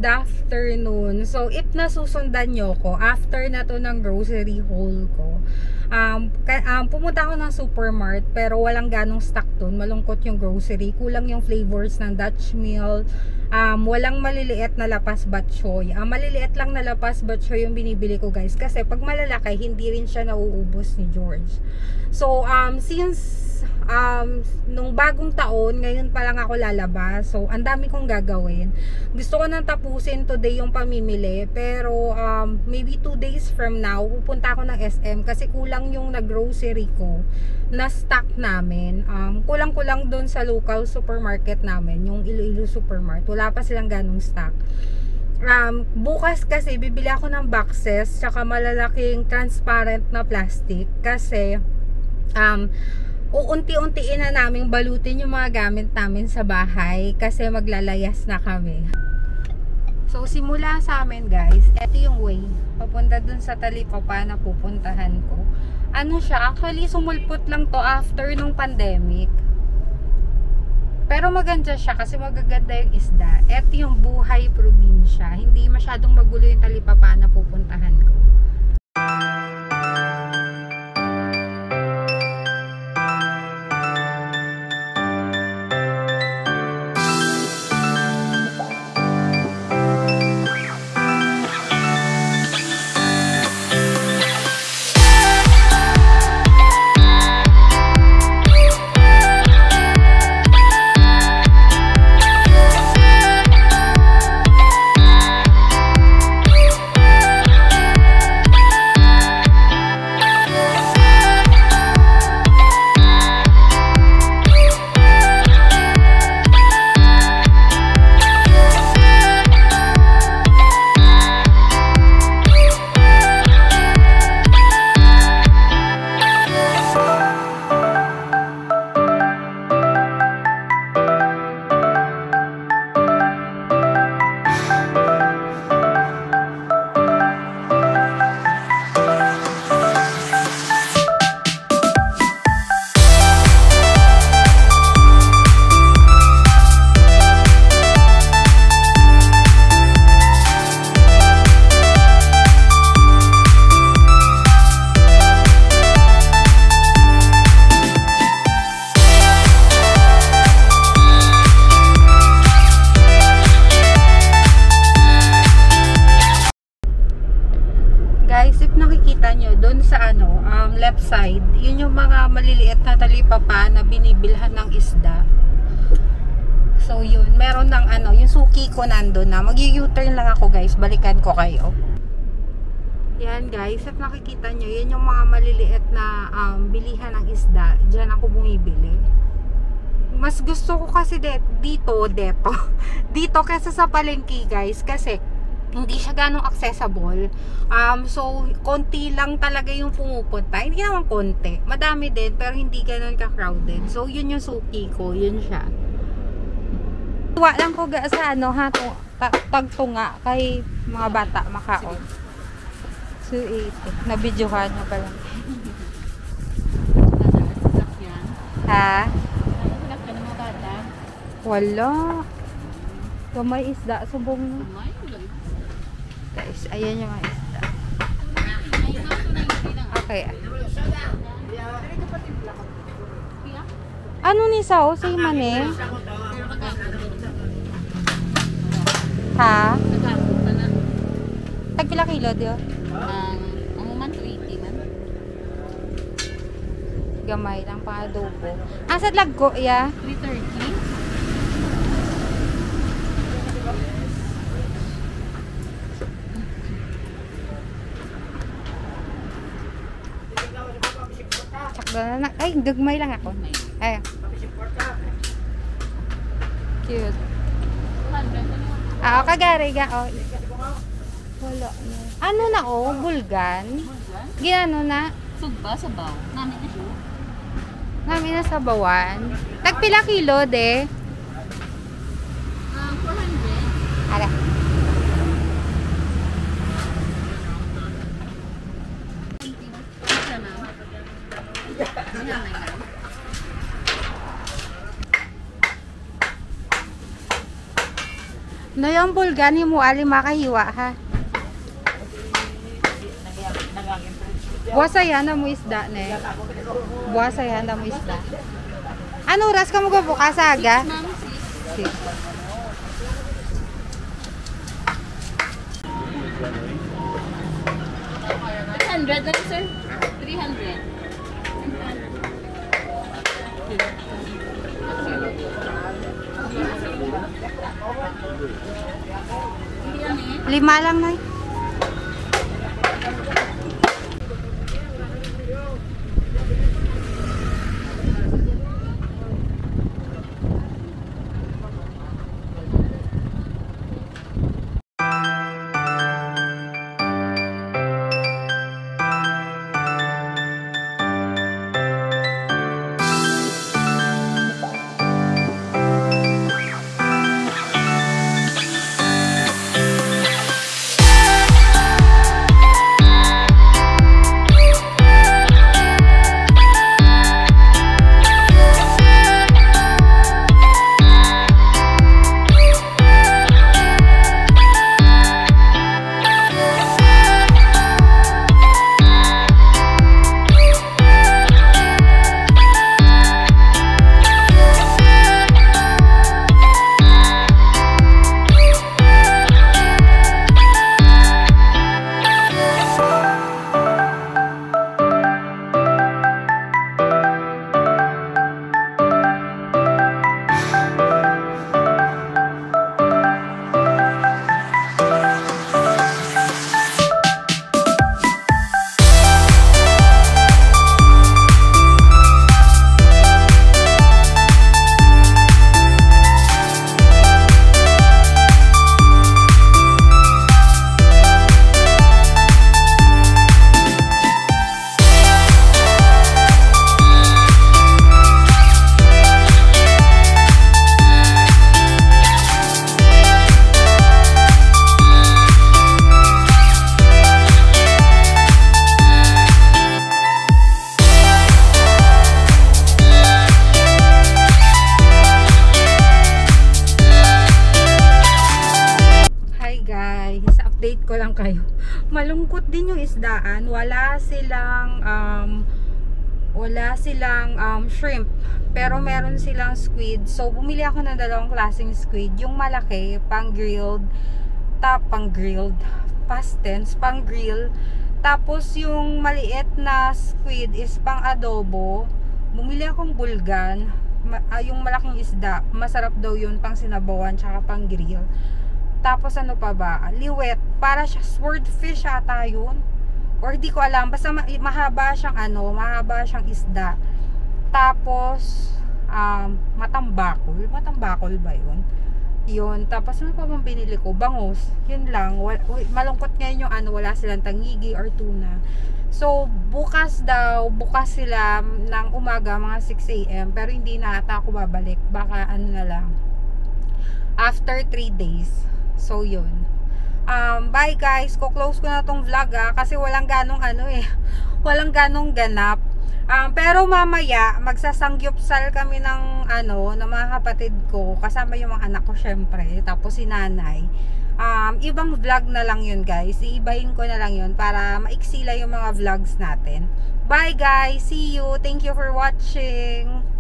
good afternoon. So, if nasusundan nyo ko, after na to ng grocery haul ko, pumunta ako ng supermart, pero walang ganong stock dun. Malungkot yung grocery. Kulang yung flavors ng Dutch Mill. Walang maliliit na lapas batchoy. Maliliit lang na lapas batchoy yung binibili ko, guys. Kasi pag malalaki, hindi rin siya nauubos ni George. So, since nung bagong taon, ngayon pa lang ako lalabas. So, ang dami kong gagawin. Gusto ko nang tapusin today yung pamimili. Pero, maybe 2 days from now, pupunta ako ng SM kasi kulang yung nag-grocery ko na stock namin. Kulang-kulang doon sa local supermarket namin, yung Iloilo Supermart. Wala pa silang ganong stock. Bukas kasi, bibili ako ng boxes, tsaka malalaking transparent na plastic kasi, uunti-untiin na naming balutin yung mga gamit namin sa bahay kasi maglalayas na kami. So, simula sa amin, guys, ito yung way papunta dun sa Talipapa na pupuntahan ko. Ano siya, actually sumulpot lang to after nung pandemic, pero maganda siya kasi magaganda yung isda. Ito yung buhay probinsya, hindi masyadong magulo yung Talipapa na pupuntahan ko. Left side, yun yung mga maliliit na talipapa na binibilhan ng isda. So yun, meron ng yung suki ko nando na. Mag-u-turn lang ako, guys, balikan ko kayo. Yan, guys, at nakikita nyo, yan yung mga maliliit na bilihan ng isda. Diyan ako bumibili. Mas gusto ko kasi dito kesa sa palengke, guys, kasi hindi siya ganong accessible. So, konti lang talaga yung pumupunta. Hindi naman konti. Madami din, pero hindi ganon ka-crowded. So, yun yung suki ko. Yun siya. Tuwa lang ko sa tagtunga kay mga bata makaon. So, 80. Nabidyohan nyo pa lang. Ha? Wala. Gamay isda. Subong. Guys, ayan yung mga isda. Okay. Ano ni Sao? Say mane? Ha? Tagpila kilo diyo? Ang man 280 man. Gamay lang pang adobo. Asad laggo ya? 330. Ay, dugmay lang ako. Ay. Cute. Kagari ga. Wala na. Ano na bulgan? Ginano na? Sugba sa baw. Namin na siya. Namin na sa bawan. Tagpila kilo de? 400. Ala. No, yung bulgani mo, ali makahiwa ha. Buwasayan na mo isda, ne. Buwasayan na mo isda. Ano oras ka mo bukas aga? Ma'am, sis. 300 lang, sir. 300. Hindi yan eh. 5 lang na. Update ko lang kayo. Malungkot din yung isdaan. Wala silang shrimp, pero meron silang squid. So bumili ako ng 2 klaseng squid, yung malaki pang grilled, past tense, pang grill. Tapos yung maliit na squid is pang adobo. Bumili akong bulgan, yung malaking isda, masarap daw yun pang sinabawan tsaka pang grill. Tapos ano pa ba? Liwet. Para siya swordfish ata yun. Or di ko alam. Basta mahaba siyang isda. Tapos matambakol. Matambakol ba yun? Yun. Tapos ano pa bang binili ko? Bangus. Yun lang. Malungkot ngayon yung wala silang tangigi or tuna. So, bukas sila ng umaga, mga 6 AM. Pero hindi na ata ako babalik. Baka na lang. After 3 days. So, yun. Bye guys. Ko-close ko na tong vlog kasi walang ganong walang ganong ganap. Pero mamaya, magsasangyupsal kami ng ng mga kapatid ko. Kasama yung mga anak ko syempre. Tapos si nanay. Ibang vlog na lang yun guys. Iibahin ko na lang yun para maiksila yung mga vlogs natin. Bye guys. See you. Thank you for watching.